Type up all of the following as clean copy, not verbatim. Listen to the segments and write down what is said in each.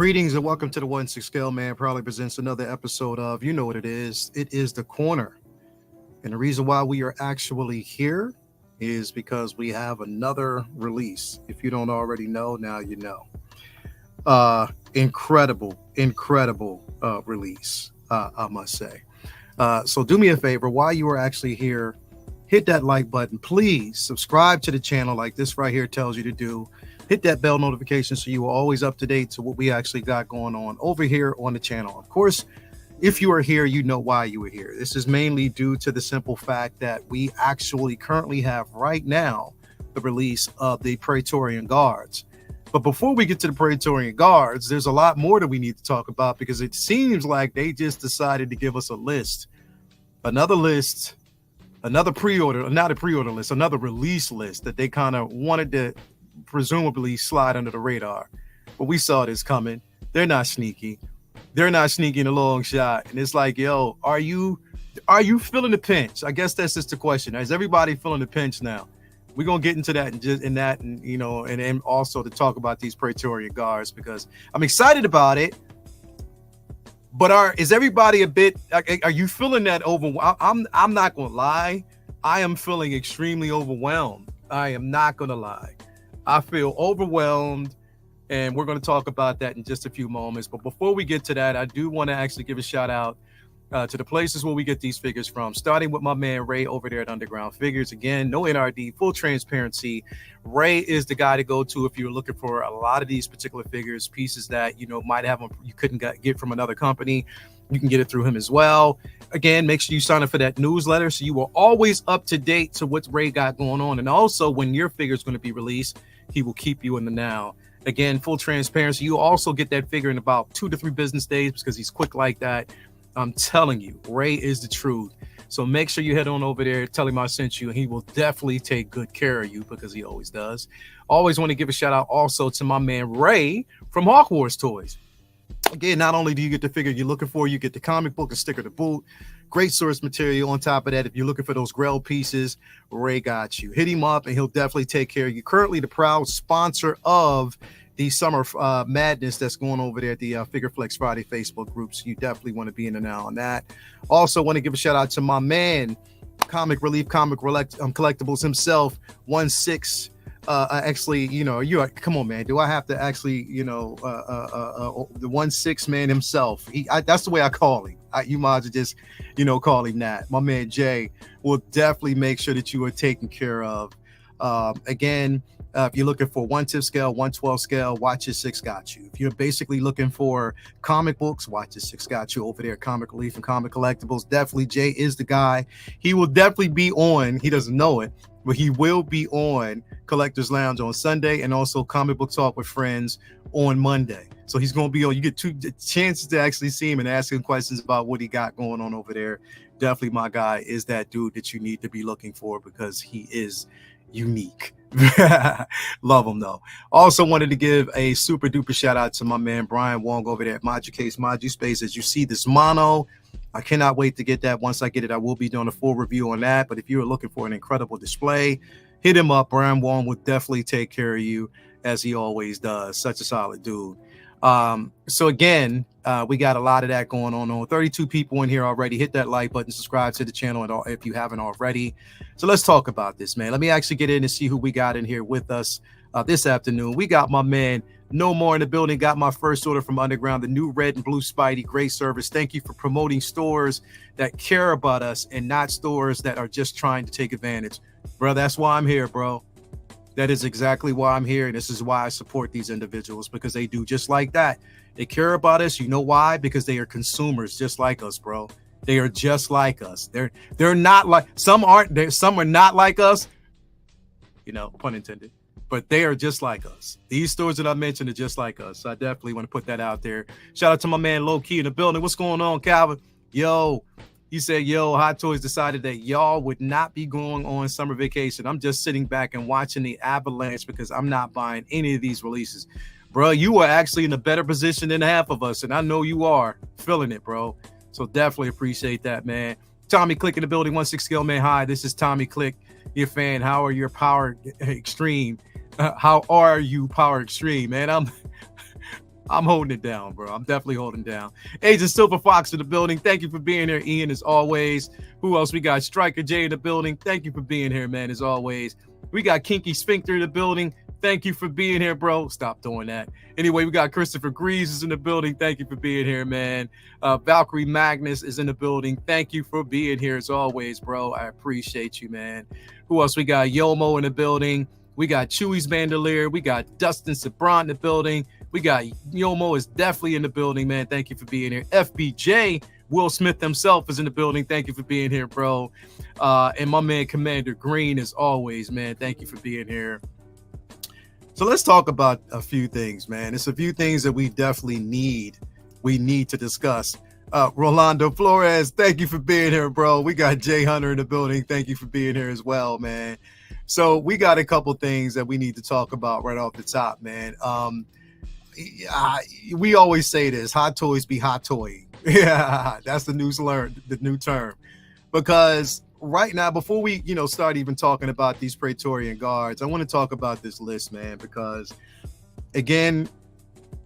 Greetings and welcome to the 1-6 Scale Man. Proudly presents another episode of, you know what it is. It is The Corner. And the reason why we are actually here is because we have another release. If you don't already know, now you know. Incredible release, I must say. So do me a favor, while you are actually here, hit that like button. Please subscribe to the channel like this right here tells you to do. Hit that bell notification so you are always up to date to what we actually got going on over here on the channel. Of course, if you are here, you know why you are here. This is mainly due to the simple fact that we actually currently have right now the release of the Praetorian Guards. But before we get to the Praetorian Guards, there's a lot more that we need to talk about because it seems like they just decided to give us a list, another pre-order, not a pre-order list, another release list that they kind of wanted to presumably slide under the radar. But we saw this coming. They're not sneaky. They're not sneaking a long shot. And it's like, yo, are you feeling the pinch? I guess that's just the question. Is everybody feeling the pinch now? We're gonna get into that and also to talk about these Praetorian Guards because I'm excited about it. But is everybody a bit? Are you feeling that overwhelmed? I'm not gonna lie. I am feeling extremely overwhelmed. I am not gonna lie. I feel overwhelmed, and we're going to talk about that in just a few moments. But before we get to that, I do want to actually give a shout out to the places where we get these figures from, starting with my man Ray over there at Underground Figures. Again, no NRD, full transparency. Ray is the guy to go to if you're looking for a lot of these particular figures, pieces that might have them you couldn't get from another company. You can get it through him as well. Again, make sure you sign up for that newsletter so you are always up to date to what Ray got going on. And also, when your figure is going to be released, he will keep you in the now. Again, full transparency. You also get that figure in about 2 to 3 business days because he's quick like that. I'm telling you, Ray is the truth. So make sure you head on over there, tell him I sent you, and he will definitely take good care of you because he always does. Always want to give a shout out also to my man Ray from Hawk Wars Toys. Again, not only do you get the figure you're looking for, you get the comic book and sticker to boot. Great source material. On top of that, if you're looking for those Grail pieces, Ray got you. Hit him up and he'll definitely take care of you. Currently the proud sponsor of the Summer Madness that's going over there at the Figure Flex Friday Facebook group. So you definitely want to be in the now on that. Also want to give a shout out to my man, Comic Relief, Collectibles himself, 1-6. Actually, you come on, man. Do I have to actually, the 1-6 man himself? That's the way I call him. You might as well just, call him that. My man Jay will definitely make sure that you are taken care of. Again, if you're looking for 1/10 scale, 1/12 scale, Watch Your 6 got you. If you're basically looking for comic books, Watch Your 6 got you over there. Comic Relief and Comic Collectibles. Definitely, Jay is the guy. He will definitely be on. He doesn't know it, but he will be on Collectors Lounge on Sunday and also Comic Book Talk with Friends on Monday. So he's going to be on. You get 2 chances to actually see him and ask him questions about what he got going on over there. Definitely, my guy is that dude that you need to be looking for because he is unique. Love him though. Also wanted to give a super duper shout out to my man Brian Wong over there at Case Maju Space. As you see this mono, I cannot wait to get that. Once I get it, I will be doing a full review on that. But if you're looking for an incredible display, hit him up. Brian Wong will definitely take care of you as he always does. Such a solid dude. So again, we got a lot of that going on. 32 people in here already. Hit that like button, subscribe to the channel if you haven't already. So let's talk about this, man. Let me actually get in and see who we got in here with us this afternoon. We got my man No More in the building. Got my first order from Underground, the new red and blue Spidey. Great service. Thank you for promoting stores that care about us and not stores that are just trying to take advantage. Bro, that's why I'm here, bro. That is exactly why I'm here. And this is why I support these individuals, because they do just like that. They care about us. You know why? Because they are consumers just like us, bro. They are just like us. They're not like some aren't. Some are not like us. Pun intended. But they are just like us. These stores that I mentioned are just like us. So I definitely want to put that out there. Shout out to my man Low Key in the building. What's going on, Calvin? Yo, he said, Hot Toys decided that y'all would not be going on summer vacation. I'm just sitting back and watching the avalanche because I'm not buying any of these releases. Bro, you are actually in a better position than half of us. And I know you are feeling it, bro. So definitely appreciate that, man. Tommy Click in the building, 1-6 Scale Man. Hi, this is Tommy Click, your fan. How are your Power Extreme? How are you, Power Extreme, man? I'm holding it down, bro. I'm definitely holding down. Agent Silver Fox in the building. Thank you for being here, Ian, as always. Who else? We got Striker J in the building. Thank you for being here, man, as always. We got Kinky Sphincter in the building. Thank you for being here, bro. Stop doing that. Anyway, we got Christopher Greaves is in the building. Thank you for being here, man. Valkyrie Magnus is in the building. Thank you for being here, as always, bro. I appreciate you, man. Who else? We got Yomo in the building. We got Chewy's Bandolier. We got Dustin Sabron in the building. We got Yomo is definitely in the building, man. Thank you for being here. FBJ, Will Smith himself is in the building. Thank you for being here, bro. And my man Commander Green, as always, man. Thank you for being here. So let's talk about a few things, man. It's a few things that we definitely need to discuss. Rolando Flores, thank you for being here, bro. We got Jay Hunter in the building. Thank you for being here as well, man. So we got a couple things that we need to talk about right off the top, man. We always say this: hot toys be hot toying. Yeah, that's the new term. Because right now, before we start even talking about these Praetorian guards, I want to talk about this list, man. Because again,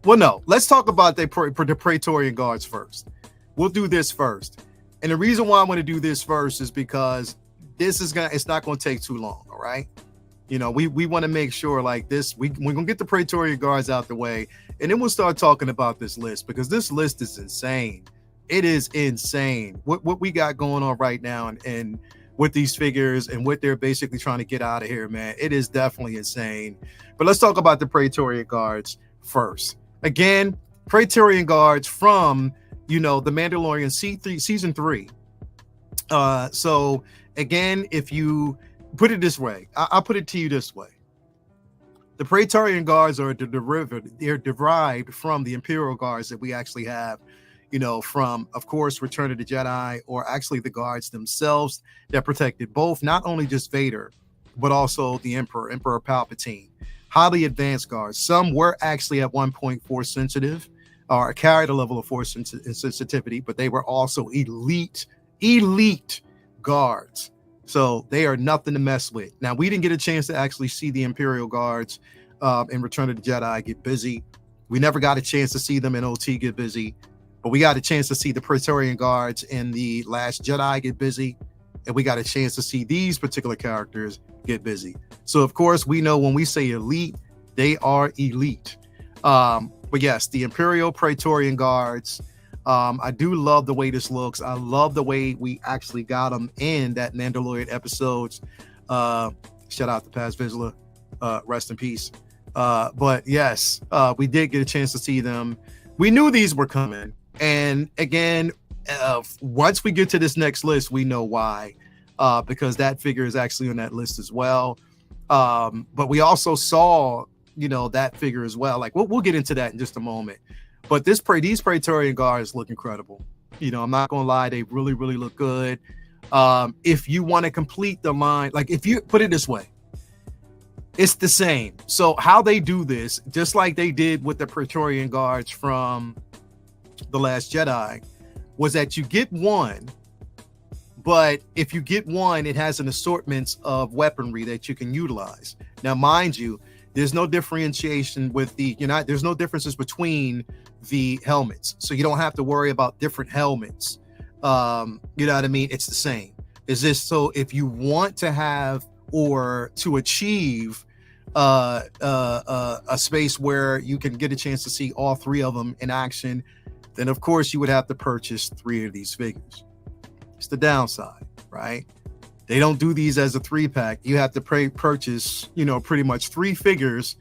well, no, let's talk about the Praetorian guards first. We'll do this first, and the reason why I want to do this first is because it's not going to take too long. All right. We want to make sure like this, we're going to get the Praetorian guards out the way, and then we'll start talking about this list, because this list is insane. It is insane what we got going on right now, and with these figures and what they're basically trying to get out of here, man. It is definitely insane. But let's talk about the Praetorian guards first. Again, Praetorian guards from, the Mandalorian season 3. So again, if you put it this way, I'll put it to you this way. The Praetorian guards are they're derived from the Imperial guards that we actually have, from, of course, Return of the Jedi, or actually the guards themselves that protected both, not only just Vader, but also the Emperor Palpatine. Highly advanced guards. Some were actually at one point force sensitive, or carried a level of force sensitivity, but they were also elite guards. So they are nothing to mess with. Now, we didn't get a chance to actually see the Imperial guards in Return of the Jedi get busy. We never got a chance to see them in OT get busy, but we got a chance to see the Praetorian guards in the Last Jedi get busy, and we got a chance to see these particular characters get busy. So, of course, we know when we say elite, they are elite. But yes, the Imperial Praetorian guards. I do love the way this looks. I love the way we actually got them in that Mandalorian episodes. Shout out to Paz Vizsla. Rest in peace. But yes, we did get a chance to see them. We knew these were coming. And again, once we get to this next list, we know why. Because that figure is actually on that list as well. But we also saw, that figure as well. Like we'll get into that in just a moment. But these Praetorian guards look incredible. I'm not gonna lie, they really, really look good. If you want to complete the line, like if you put it this way, it's the same. So how they do this, just like they did with the Praetorian guards from The Last Jedi, was that you get one, but if you get one, it has an assortment of weaponry that you can utilize. Now, mind you, there's no differentiation with there's no differences between the helmets. So you don't have to worry about different helmets. You know what I mean? It's the same. Is this so if you want to have or to achieve a space where you can get a chance to see all three of them in action, then of course you would have to purchase 3 of these figures. It's the downside, right? They don't do these as a 3-pack. You have to purchase, pretty much 3 figures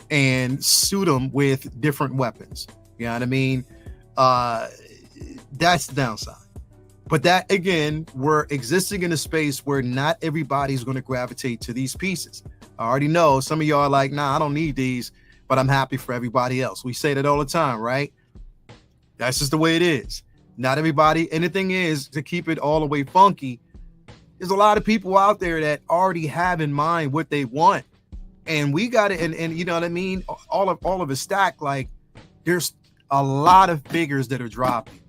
and suit them with different weapons. You know what I mean? That's the downside. But that, again, we're existing in a space where not everybody's going to gravitate to these pieces. I already know some of y'all are like, nah, I don't need these, but I'm happy for everybody else. We say that all the time, right? That's just the way it is. Not everybody. And the thing is, to keep it all the way funky, there's a lot of people out there that already have in mind what they want. And we got it. And you know what I mean? All of a stack, like there's a lot of figures that are dropping.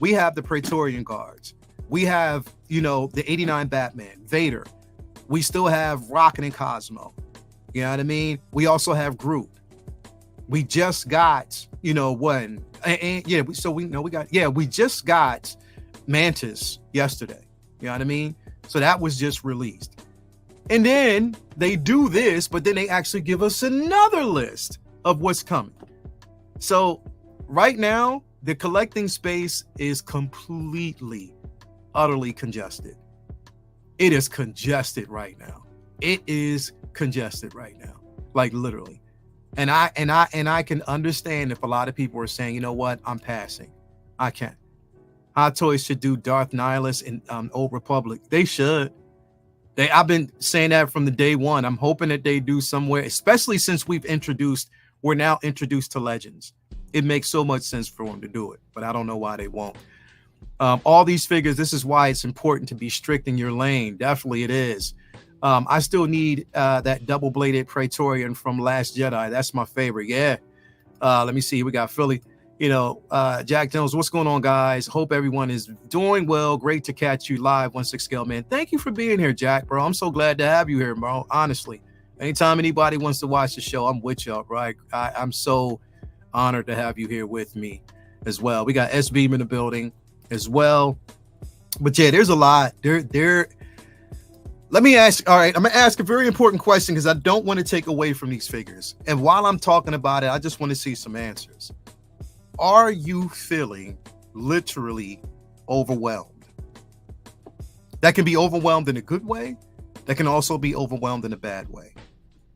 We have the Praetorian guards. We have, the 89 Batman, Vader. We still have Rocket and Cosmo. You know what I mean? We also have Groot. We just got, when, and yeah, so we know we just got Mantis yesterday. You know what I mean? So that was just released. And then they do this, but then they actually give us another list of what's coming. So right now, the collecting space is completely, utterly congested. It is congested right now. It is congested right now, like literally. And I can understand if a lot of people are saying, you know what, I'm passing. I can't. Hot Toys should do Darth Nihilus and Old Republic. They should. I've been saying that from the day one. I'm hoping that they do somewhere, especially since we're now introduced to Legends. It makes so much sense for them to do it, but I don't know why they won't. All these figures, this is why it's important to be strict in your lane. Definitely it is. I still need that double-bladed Praetorian from Last Jedi. That's my favorite. Yeah. Let me see. We got Philly. Jack Jones, what's going on, guys? Hope everyone is doing well. Great to catch you live, 16 Scale Man. Thank you for being here, Jack, bro. I'm so glad to have you here, bro. Honestly, anytime anybody wants to watch the show, I'm with y'all, bro. I'm so honored to have you here with me as well. We got S Beam in the building as well. But yeah, there's a lot. Let me ask. All right, I'm gonna ask a very important question because I don't want to take away from these figures. And while I'm talking about it, I just want to see some answers. Are you feeling literally overwhelmed? That can be overwhelmed in a good way. That can also be overwhelmed in a bad way.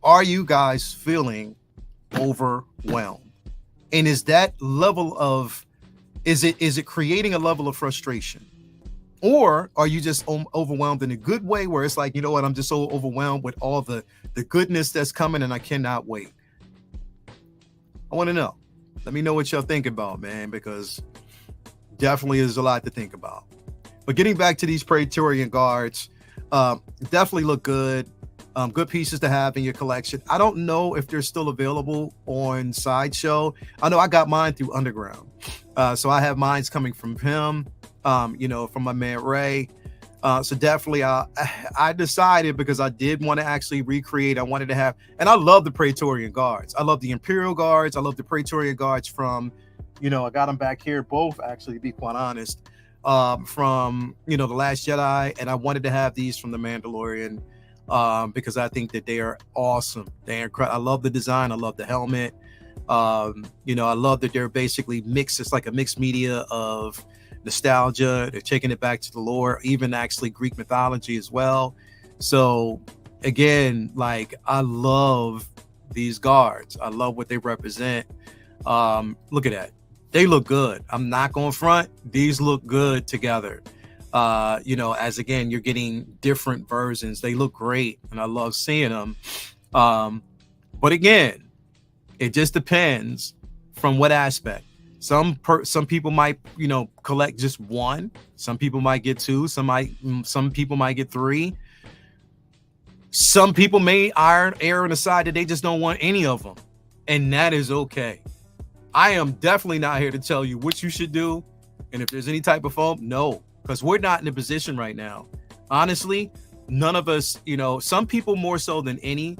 Are you guys feeling overwhelmed? And is that level of, is it creating a level of frustration? Or are you just overwhelmed in a good way where it's like, you know what, I'm just so overwhelmed with all the goodness that's coming and I cannot wait? I want to know. Let me know what y'all think about, man, because definitely is a lot to think about. But getting back to these Praetorian guards, definitely look good. Good pieces to have in your collection. I don't know if they're still available on Sideshow. I know I got mine through Underground. So I have mines coming from him, from my man Ray. So definitely I decided, because I did want to actually recreate, I wanted to have, and I love the Praetorian guards. I love the Imperial guards. I love the Praetorian guards from, I got them back here, both actually, to be quite honest, from, The Last Jedi. And I wanted to have these from the Mandalorian because I think that they are awesome. They're incredible. I love the design. I love the helmet. I love that they're basically mixed. It's like a mixed media of nostalgia. They're taking it back to the lore, even actually Greek mythology as well. So again, like, I love these guards. I love what they represent. Look at that. They look good. I'm not going front. These look good together. As again, you're getting different versions. They look great and I love seeing them. But again, it just depends from what aspect. Some people might, collect just one. Some people might get two. Some people might get three. Some people may err on the side that they just don't want any of them, and that is okay. I am definitely not here to tell you what you should do, and if there's any type of foam, no, because we're not in a position right now. Honestly, none of us, some people more so than any,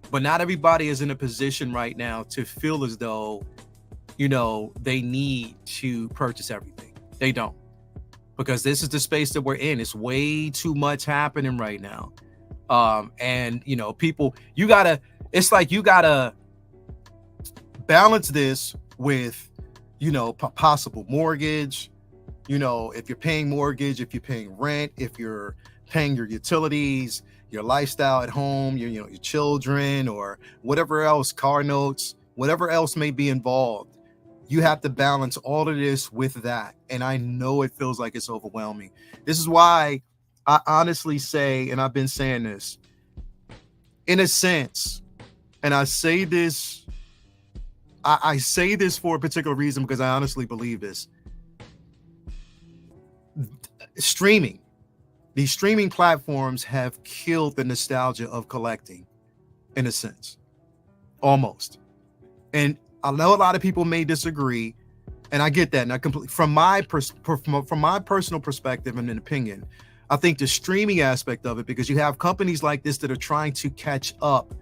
but not everybody is in a position right now to feel as though they need to purchase everything. They don't, because this is the space that we're in. It's way too much happening right now. And people, you gotta balance this with, possible mortgage, if you're paying mortgage, if you're paying rent, if you're paying your utilities, your lifestyle at home, your children, or whatever else, car notes, whatever else may be involved. You have to balance all of this with that. And I know it feels like it's overwhelming. This is why I honestly say, and I've been saying this, in a sense, and I say this for a particular reason, because I honestly believe this. These streaming platforms have killed the nostalgia of collecting, in a sense, almost. And I know a lot of people may disagree, and I get that. And I completely, from my personal perspective and an opinion, I think the streaming aspect of it, because you have companies like this that are trying to catch up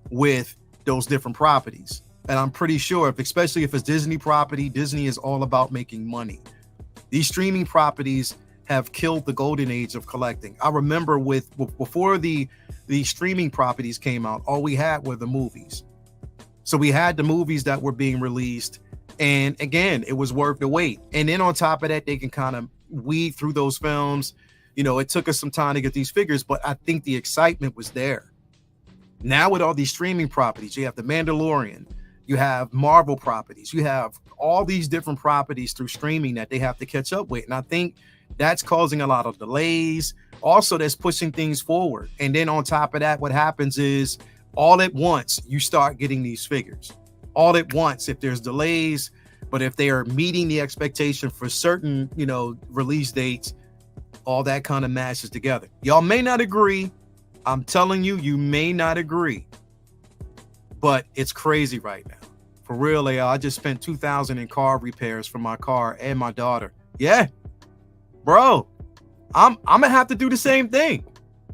with those different properties. And I'm pretty sure, especially if it's Disney property, Disney is all about making money. These streaming properties have killed the golden age of collecting. I remember before the streaming properties came out, all we had were the movies. So we had the movies that were being released, and again, it was worth the wait. And then on top of that, they can kind of weed through those films. It took us some time to get these figures, but I think the excitement was there. Now with all these streaming properties, you have the Mandalorian, you have Marvel properties, you have all these different properties through streaming that they have to catch up with. And I think that's causing a lot of delays. Also, that's pushing things forward. And then on top of that, what happens is all at once, you start getting these figures. All at once, if there's delays, but if they are meeting the expectation for certain, release dates, all that kind of mashes together. Y'all may not agree. I'm telling you, you may not agree. But it's crazy right now. For real, I just spent $2,000 in car repairs for my car and my daughter. Yeah, bro, I'm gonna have to do the same thing.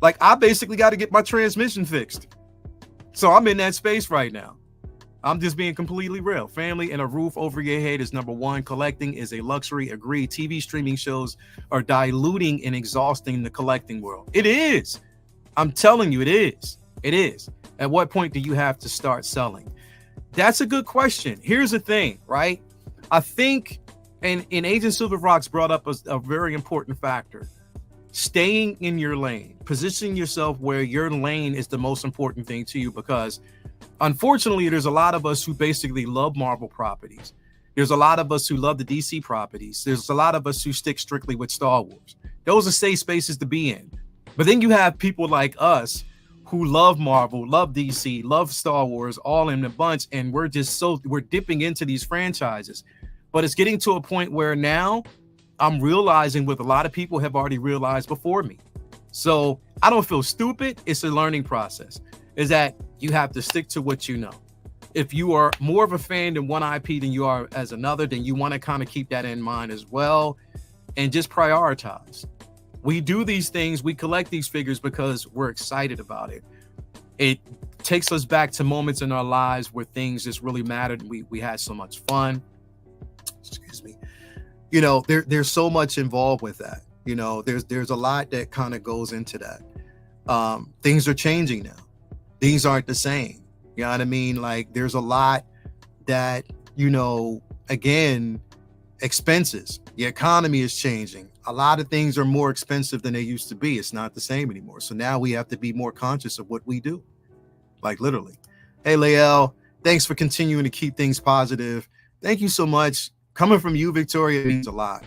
Like, I basically got to get my transmission fixed. So I'm in that space right now. I'm just being completely real. Family and a roof over your head is number one. Collecting is a luxury. Agreed. TV streaming shows are diluting and exhausting the collecting world. It is. I'm telling you, it is. It is. At what point do you have to start selling? That's a good question. Here's the thing, right? I think, and Agent Silver Rocks brought up a very important factor. Staying in your lane, positioning yourself where your lane is the most important thing to you, because unfortunately, there's a lot of us who basically love Marvel properties. There's a lot of us who love the DC properties. There's a lot of us who stick strictly with Star Wars. Those are safe spaces to be in. But then you have people like us who love Marvel, love DC, love Star Wars, all in a bunch, and we're dipping into these franchises. But it's getting to a point where now I'm realizing what a lot of people have already realized before me. So I don't feel stupid. It's a learning process. Is that you have to stick to what you know. If you are more of a fan in one IP than you are as another, then you want to kind of keep that in mind as well, and just prioritize. We do these things, we collect these figures because we're excited about it. It takes us back to moments in our lives where things just really mattered. We had so much fun. Excuse me. There's so much involved with that. There's a lot that kind of goes into that. Things are changing now. Things aren't the same. You know what I mean? Like, there's a lot that, again, expenses. The economy is changing. A lot of things are more expensive than they used to be. It's not the same anymore. So now we have to be more conscious of what we do. Like, literally. Hey, Lael, thanks for continuing to keep things positive. Thank you so much. Coming from you, Victoria, it means a lot.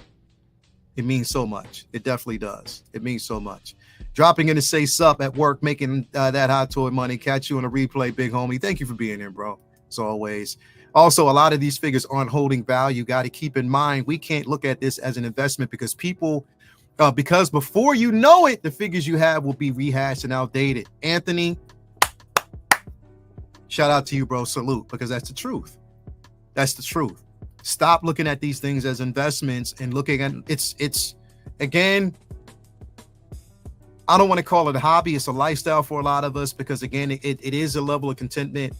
It means so much. It definitely does. It means so much. Dropping in to say sup at work, making that hot toy money. Catch you on a replay, big homie. Thank you for being here, bro. As always. Also, a lot of these figures aren't holding value. Got to keep in mind, we can't look at this as an investment because because before you know it, the figures you have will be rehashed and outdated. Anthony, shout out to you, bro. Salute, because that's the truth. That's the truth. Stop looking at these things as investments and looking at it's again, I don't want to call it a hobby. It's a lifestyle for a lot of us because, again, it is a level of contentment.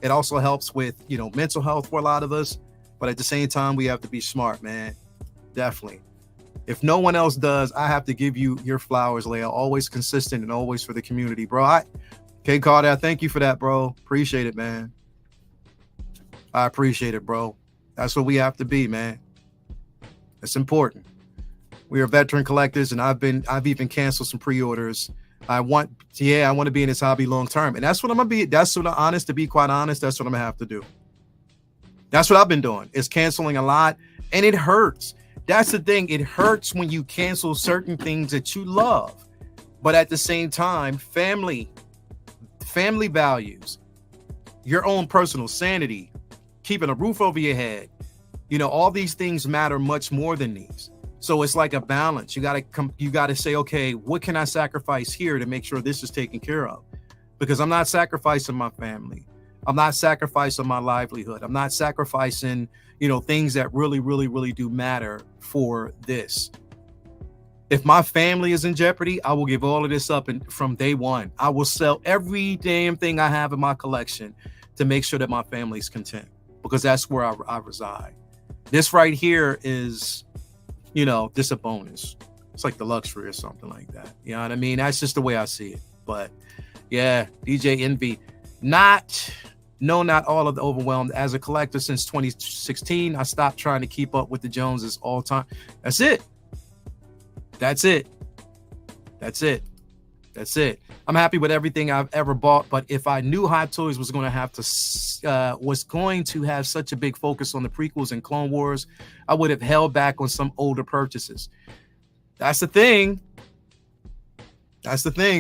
It also helps with, mental health for a lot of us. But at the same time, we have to be smart, man. Definitely. If no one else does, I have to give you your flowers, Leia. Always consistent and always for the community, bro. K Carter, thank you for that, bro. Appreciate it, man. I appreciate it, bro. That's what we have to be, man. It's important. We are veteran collectors, and I've even canceled some pre-orders. I want to be in this hobby long term. And that's what I'm gonna be. To be quite honest, that's what I'm gonna have to do. That's what I've been doing, is canceling a lot. And it hurts. That's the thing. It hurts when you cancel certain things that you love. But at the same time, family values, your own personal sanity, keeping a roof over your head, all these things matter much more than these. So it's like a balance. You gotta say, okay, what can I sacrifice here to make sure this is taken care of? Because I'm not sacrificing my family. I'm not sacrificing my livelihood. I'm not sacrificing, things that really, really, really do matter for this. If my family is in jeopardy, I will give all of this up from day one. I will sell every damn thing I have in my collection to make sure that my family's content, because that's where I reside. This right here is, just a bonus. It's like the luxury or something like that. You know what I mean? That's just the way I see it. But yeah, DJ Envy, not all of the overwhelmed. As a collector since 2016, I stopped trying to keep up with the Joneses all time. That's it. I'm happy with everything I've ever bought, but if I knew Hot Toys was going to have such a big focus on the prequels and Clone Wars, I would have held back on some older purchases. That's the thing,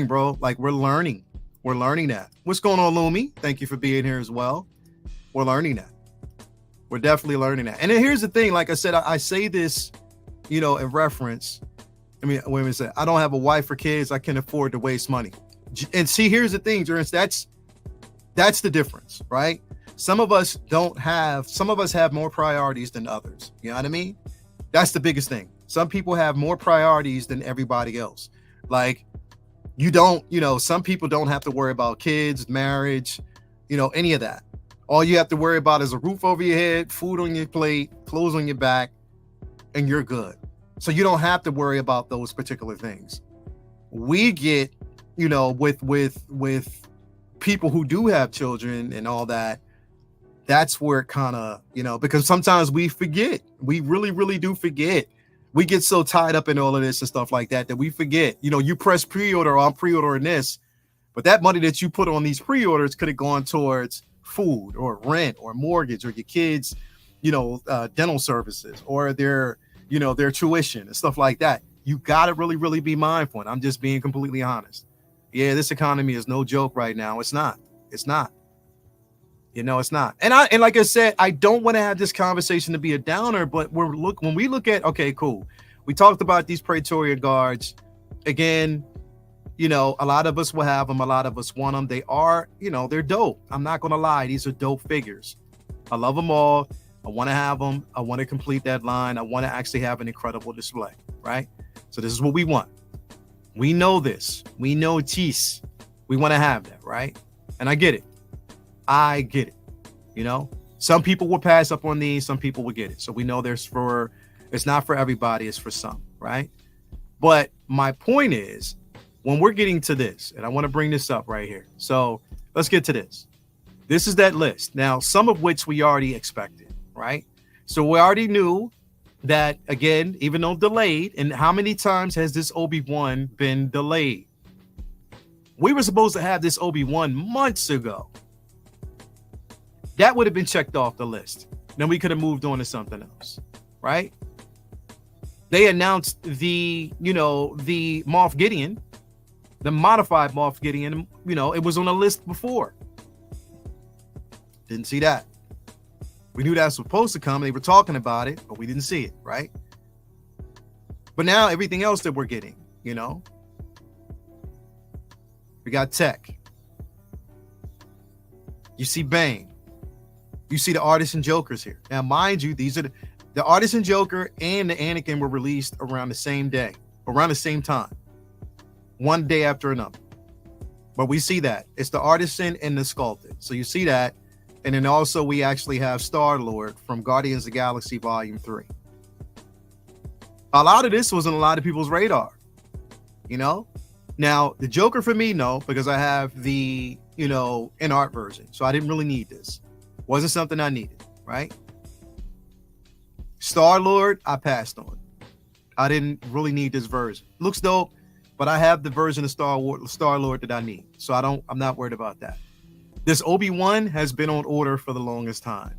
bro. Like, we're learning that. What's going on, Lumi? Thank you for being here as well. We're learning that. We're definitely learning that. And then here's the thing. Like I said, I say this, in reference. I mean, wait a minute. I don't have a wife or kids. I can afford to waste money. And see, here's the thing, Jerence. That's the difference, right? Some of us have more priorities than others. You know what I mean? That's the biggest thing. Some people have more priorities than everybody else. Like, some people don't have to worry about kids, marriage, any of that. All you have to worry about is a roof over your head, food on your plate, clothes on your back, and you're good. So you don't have to worry about those particular things. We get, with people who do have children and all that, that's where it kind of, because sometimes we forget. We really, really do forget. We get so tied up in all of this and stuff like that we forget. You press pre-order, I'm pre-ordering this, but that money that you put on these pre-orders could have gone towards food or rent or mortgage or your kids, dental services or their tuition and stuff like that. You got to really, really be mindful. And I'm just being completely honest. Yeah, this economy is no joke right now. It's not. It's not. It's not. And like I said, I don't want to have this conversation to be a downer, but when we look at, okay, cool. We talked about these Praetorian guards. Again, a lot of us will have them. A lot of us want them. They are, they're dope. I'm not going to lie. These are dope figures. I love them all. I want to have them. I want to complete that line. I want to actually have an incredible display, right? So this is what we want. We know this. We know Cheese. We want to have that, right? And I get it. Some people will pass up on these. Some people will get it. So we know it's not for everybody. It's for some, right? But my point is, when we're getting to this, and I want to bring this up right here. So let's get to this. This is that list. Now, some of which we already expected, right? So we already knew that, again, even though delayed, and how many times has this Obi-Wan been delayed? We were supposed to have this Obi-Wan months ago. That would have been checked off the list. Then we could have moved on to something else, right? They announced the Moff Gideon, the modified Moff Gideon, it was on the list before. Didn't see that. We knew that was supposed to come. They were talking about it, but we didn't see it, right? But now everything else that we're getting, we got Tech. You see Bane. You see the Artisan Jokers here. Now, mind you, these are the Artisan Joker and the Anakin were released around the same day, around the same time, one day after another. But we see that. It's the Artisan and the Sculpted. So you see that. And then also we actually have Star-Lord from Guardians of the Galaxy Volume 3. A lot of this was on a lot of people's radar, Now, the Joker for me, no, because I have the, in art version. So I didn't really need this. Wasn't something I needed, right? Star-Lord, I passed on. I didn't really need this version. Looks dope, but I have the version of Star-Lord that I need. So I'm not worried about that. This Obi-Wan has been on order for the longest time.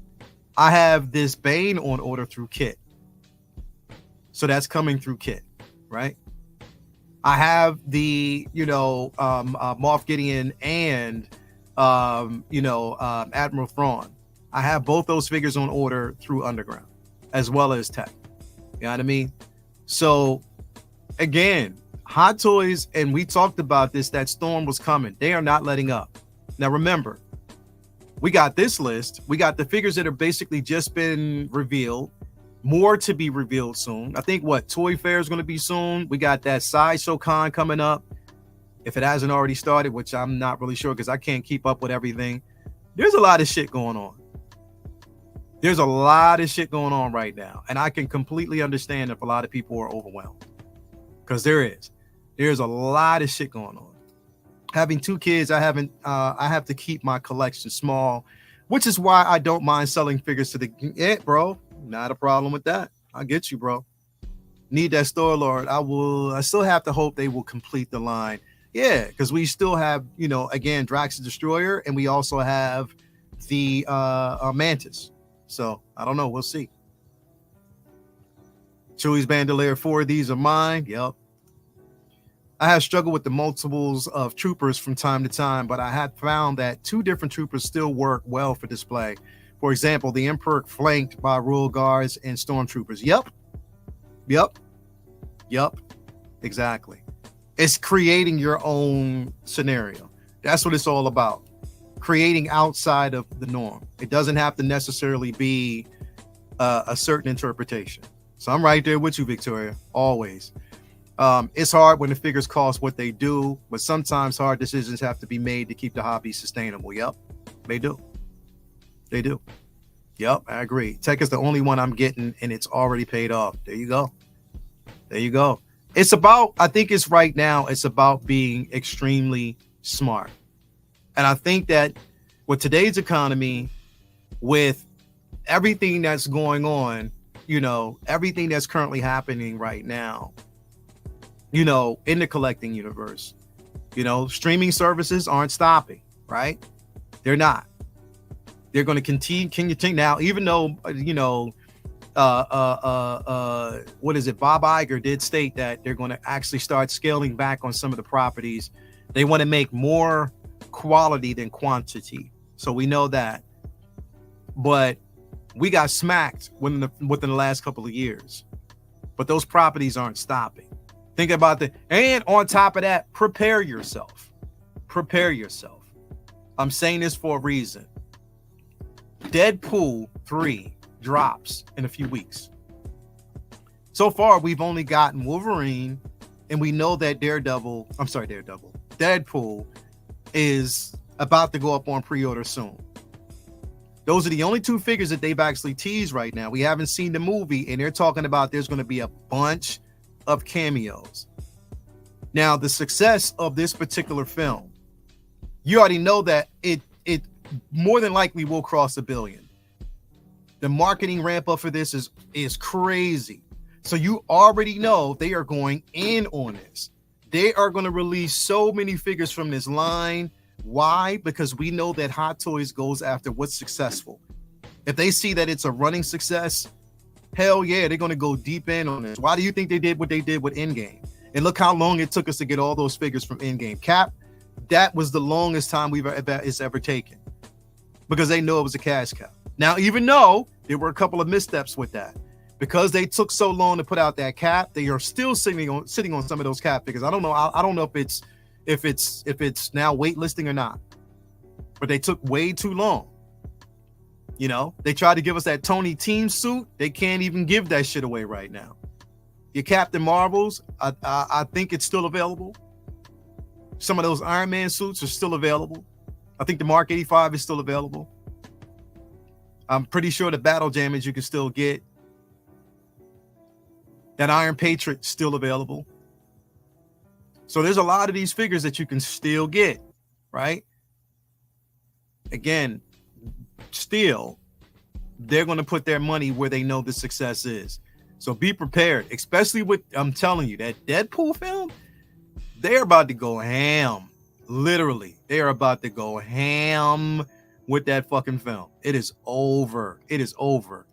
I have this Bane on order through Kit. So that's coming through Kit, right? I have the, Moff Gideon and, Admiral Thrawn. I have both those figures on order through Underground, as well as Tech. You know what I mean? So, again, Hot Toys, and we talked about this, that storm was coming. They are not letting up. Now, remember, we got this list. We got the figures that are basically just been revealed. More to be revealed soon. I think Toy Fair is going to be soon. We got that Sideshow Con coming up. If it hasn't already started, which I'm not really sure because I can't keep up with everything. There's a lot of shit going on. There's a lot of shit going on right now. And I can completely understand if a lot of people are overwhelmed. Because there's a lot of shit going on. Having 2 kids, I have to keep my collection small, which is why I don't mind selling figures to bro. Not a problem with that. I get you, bro. Need that store lord. I still have to hope they will complete the line. Yeah, because we still have, again, Drax the Destroyer, and we also have the Mantis. So I don't know. We'll see. Chewie's Bandolier 4. These are mine. Yep. I have struggled with the multiples of troopers from time to time, but I have found that 2 different troopers still work well for display. For example, the Emperor flanked by Royal Guards and Stormtroopers. Yep. Exactly. It's creating your own scenario. That's what it's all about. Creating outside of the norm. It doesn't have to necessarily be a certain interpretation. So I'm right there with you, Victoria, always. It's hard when the figures cost what they do, but sometimes hard decisions have to be made to keep the hobby sustainable. Yep, they do. Yep, I agree. Tech is the only one I'm getting, and it's already paid off. There you go. It's about, I think it's right now, it's about being extremely smart. And I think that with today's economy, with everything that's going on, everything that's currently happening right now, in the collecting universe, streaming services aren't stopping, right? They're not. They're going to continue now, even though, what is it? Bob Iger did state that they're going to actually start scaling back on some of the properties. They want to make more quality than quantity. So we know that. But we got smacked within the last couple of years. But those properties aren't stopping. Think about and on top of that, prepare yourself. I'm saying this for a reason. Deadpool 3 drops in a few weeks. So far, we've only gotten Wolverine, and we know that Deadpool is about to go up on pre-order soon. Those are the only 2 figures that they've actually teased right now. We haven't seen the movie, and they're talking about there's going to be a bunch of cameos. Now, the success of this particular film, you already know that it more than likely will cross $1 billion. The marketing ramp up for this is crazy. So you already know they are going in on this. They are going to release so many figures from this line. Why? Because we know that Hot Toys goes after what's successful. If they see that it's a running success, hell yeah, they're going to go deep in on this. Why do you think they did what they did with Endgame? And look how long it took us to get all those figures from Endgame. Cap, that was the longest time it's ever taken because they know it was a cash cow. Now, even though there were a couple of missteps with that, because they took so long to put out that cap, they are still sitting on some of those cap figures. I don't know. I don't know if it's now waitlisting or not, but they took way too long. They tried to give us that Tony team suit. They can't even give that shit away right now. Your Captain Marvels, I think it's still available. Some of those Iron Man suits are still available. I think the Mark 85 is still available. I'm pretty sure the Battle Jammers you can still get. That Iron Patriot still available. So there's a lot of these figures that you can still get, right? Again, still, they're going to put their money where they know the success is. So be prepared, especially with, I'm telling you, that Deadpool film, they're about to go ham. Literally, they are about to go ham with that fucking film. It is over. It is over.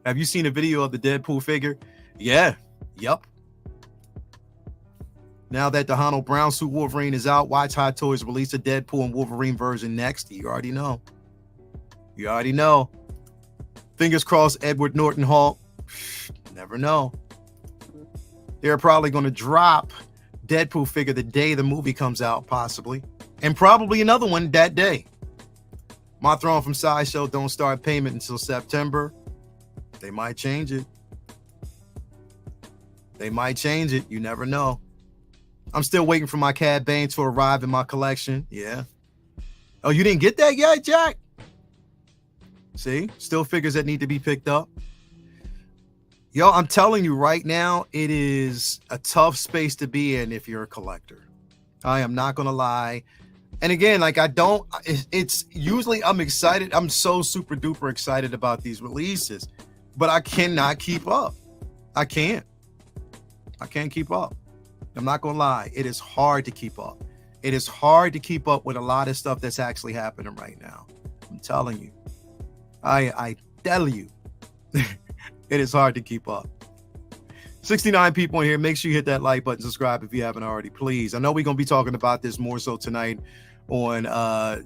Have you seen a video of the Deadpool figure? Yeah. Yep. Now that the Donald Brown suit Wolverine is out, watch Hot Toys release a Deadpool and Wolverine version next. You already know. Fingers crossed, Edward Norton Hulk. Never know. They're probably going to drop Deadpool figure the day the movie comes out, possibly. And probably another one that day. My Throne from Sideshow don't start payment until September. They might change it. You never know. I'm still waiting for my Cad Bane to arrive in my collection. Yeah. Oh, you didn't get that yet, Jack? See, still figures that need to be picked up. Yo, I'm telling you right now, it is a tough space to be in if you're a collector. I am not gonna lie. And again, like it's usually I'm excited. I'm so super duper excited about these releases, but I cannot keep up. I can't keep up. I'm not gonna lie. It is hard to keep up. It is hard to keep up with a lot of stuff that's actually happening right now. I'm telling you. I tell you. It is hard to keep up. 69 people in here. Make sure you hit that like button, subscribe if you haven't already, please. I know we're going to be talking about this more so tonight on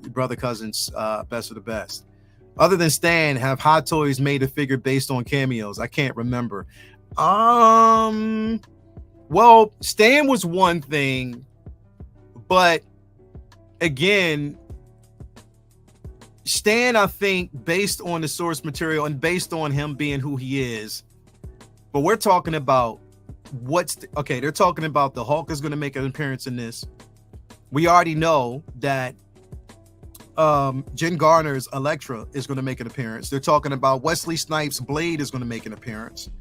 Brother Cousin's Best of the Best. Other than Stan, have Hot Toys made a figure based on cameos? I can't remember. Well, Stan was one thing, but again, Stan, I think, based on the source material and based on him being who he is, but we're talking about they're talking about the Hulk is going to make an appearance in this. We already know that Jen Garner's Elektra is going to make an appearance. They're talking about Wesley Snipes' Blade is going to make an appearance.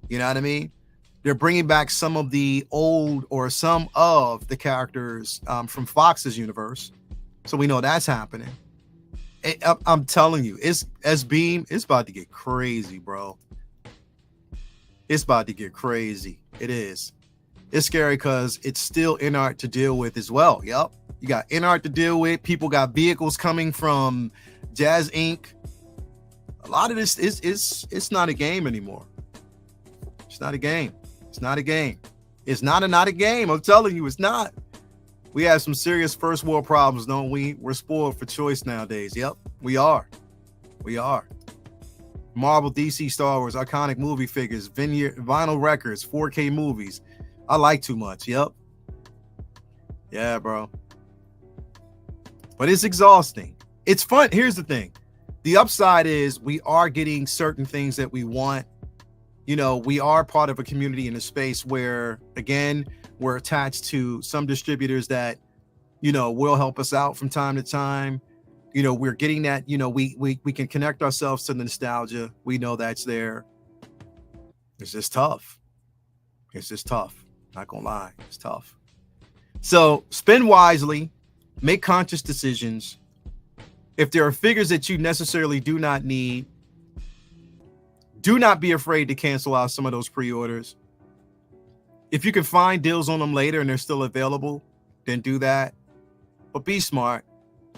You know what I mean? They're bringing back some of the characters from Fox's universe. So we know that's happening. I'm telling you, it's about to get crazy, bro. It's about to get crazy. It is. It's scary because it's still in art to deal with as well. Yep. You got in art to deal with. People got vehicles coming from Jazz Inc. A lot of this it's not a game anymore. It's not a game. It's not a game. It's not a game. I'm telling you, it's not. We have some serious first world problems, don't we? We're spoiled for choice nowadays. Yep, we are. We are. Marvel, DC, Star Wars, iconic movie figures, vinyl records, 4K movies. I like too much. Yep. Yeah, bro. But it's exhausting. It's fun. Here's the thing. The upside is we are getting certain things that we want. You know, we are part of a community in a space where, again, we're attached to some distributors that, you know, will help us out from time to time. You know, we're getting that, you know, we can connect ourselves to the nostalgia. We know that's there. It's just tough. It's just tough. Not gonna lie. It's tough. So spend wisely, make conscious decisions. If there are figures that you necessarily do not need, do not be afraid to cancel out some of those pre-orders. If you can find deals on them later and they're still available, then do that. But be smart.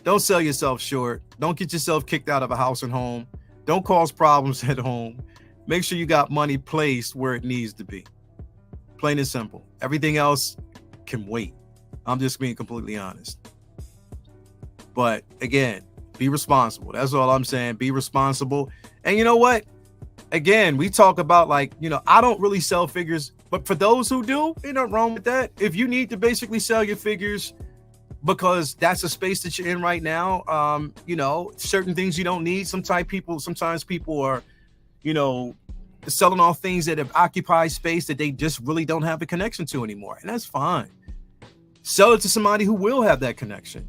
Don't sell yourself short. Don't get yourself kicked out of a house and home. Don't cause problems at home. Make sure you got money placed where it needs to be. Plain and simple. Everything else can wait. I'm just being completely honest. But again, be responsible. That's all I'm saying. Be responsible. And you know what? Again, we talk about, like, you know, I don't really sell figures, but for those who do, ain't nothing wrong with that. If you need to basically sell your figures because that's a space that you're in right now, you know, certain things you don't need. Sometimes people are, you know, selling off things that have occupied space that they just really don't have a connection to anymore. And that's fine. Sell it to somebody who will have that connection.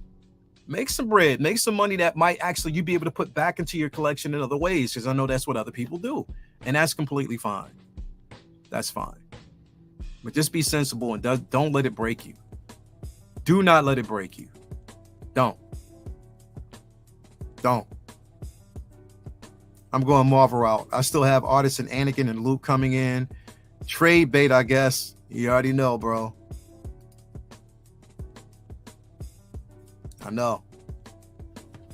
Make some bread, make some money that might actually you be able to put back into your collection in other ways, because I know that's what other people do. And that's completely fine. That's fine. But just be sensible and don't let it break you. Do not let it break you. Don't. I'm going Marvel out. I still have artists and Anakin and Luke coming in. Trade bait, I guess. You already know, bro. I know.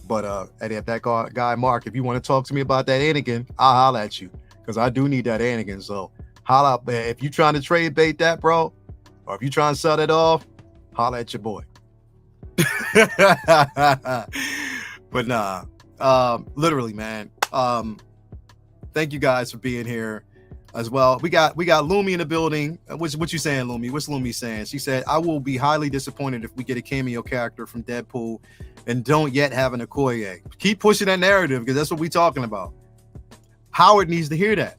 But at that guy Mark, if you want to talk to me about that Anakin, I'll holler at you, because I do need that Anakin. So holla up, man. If you trying to trade bait that, bro, or if you trying to sell that off, holla at your boy. But nah, literally, man. Thank you guys for being here as well. We got Lumi in the building. What you saying, Lumi? What's Lumi saying? She said, I will be highly disappointed if we get a cameo character from Deadpool and don't yet have an Okoye. Keep pushing that narrative, because that's what we're talking about. Howard needs to hear that.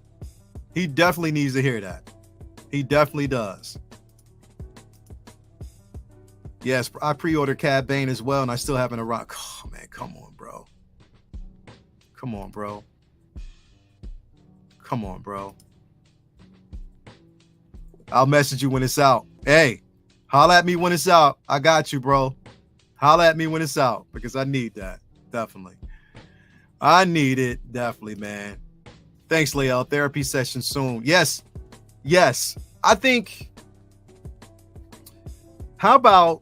He definitely needs to hear that. He definitely does. Yes, I pre-ordered Cad Bane as well, and I still haven't arrived. Oh, man, come on, bro. Come on, bro. Come on, bro. I'll message you when it's out. Hey, holla at me when it's out. I got you, bro. Holla at me when it's out because I need that. Definitely. I need it. Definitely, man. Thanks, Lael. Therapy session soon. Yes. Yes. I think, how about,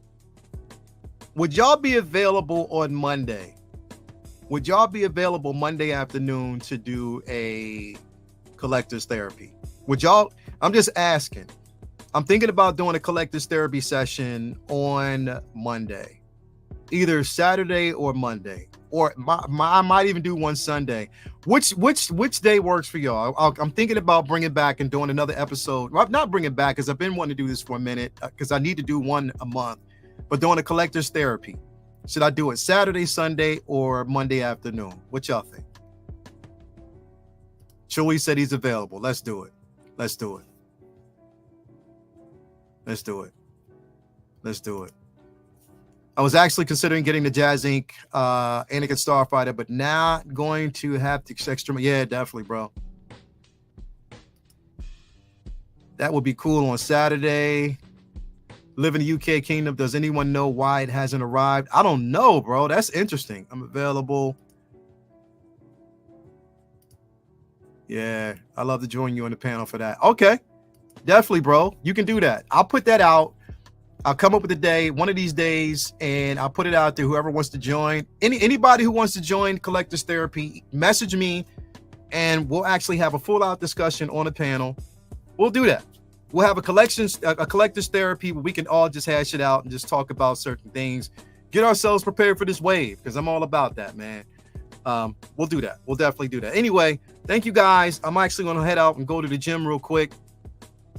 would y'all be available on Monday? Would y'all be available Monday afternoon to do a collector's therapy? Would y'all, I'm just asking. I'm thinking about doing a collector's therapy session on Monday, either Saturday or Monday, or I might even do one Sunday. Which day works for y'all? I'm thinking about bringing back and doing another episode. Well, not bringing back because I've been wanting to do this for a minute because I need to do one a month, but doing a collector's therapy. Should I do it Saturday, Sunday, or Monday afternoon? What y'all think? Chewy said he's available. Let's do it. Let's do it. Let's do it. Let's do it. I was actually considering getting the Jazz Inc. Anakin Starfighter, but not going to have to extra. Yeah, definitely, bro. That would be cool on Saturday. Live in the UK Kingdom. Does anyone know why it hasn't arrived? I don't know, bro. That's interesting. I'm available. Yeah, I'd love to join you on the panel for that. Okay, definitely, bro. You can do that. I'll put that out. I'll come up with a day, one of these days, and I'll put it out there. Whoever wants to join, anybody who wants to join Collector's Therapy, message me, and we'll actually have a full-out discussion on the panel. We'll do that. We'll have a Collector's Therapy where we can all just hash it out and just talk about certain things, get ourselves prepared for this wave, because I'm all about that, man. We'll do that. We'll definitely do that. Anyway, thank you guys. I'm actually going to head out and go to the gym real quick,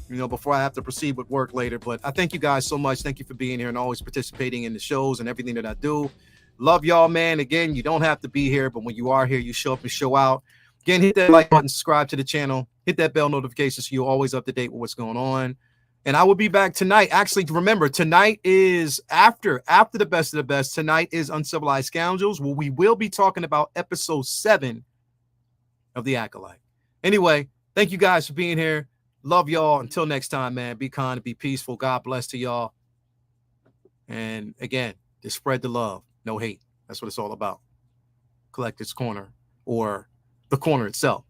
before I have to proceed with work later. But I thank you guys so much. Thank you for being here and always participating in the shows and everything that I do. Love y'all, man. Again, you don't have to be here, but when you are here, you show up and show out. Again, hit that like button, subscribe to the channel, hit that bell notification so you're always up to date with what's going on. And I will be back tonight. Actually, remember, tonight is after the best of the best. Tonight is Uncivilized Scoundrels, where we will be talking about episode 7 of The Acolyte. Anyway, thank you guys for being here. Love y'all. Until next time, man. Be kind and be peaceful. God bless to y'all. And again, just spread the love. No hate. That's what it's all about. Collector's Corner, or the corner itself.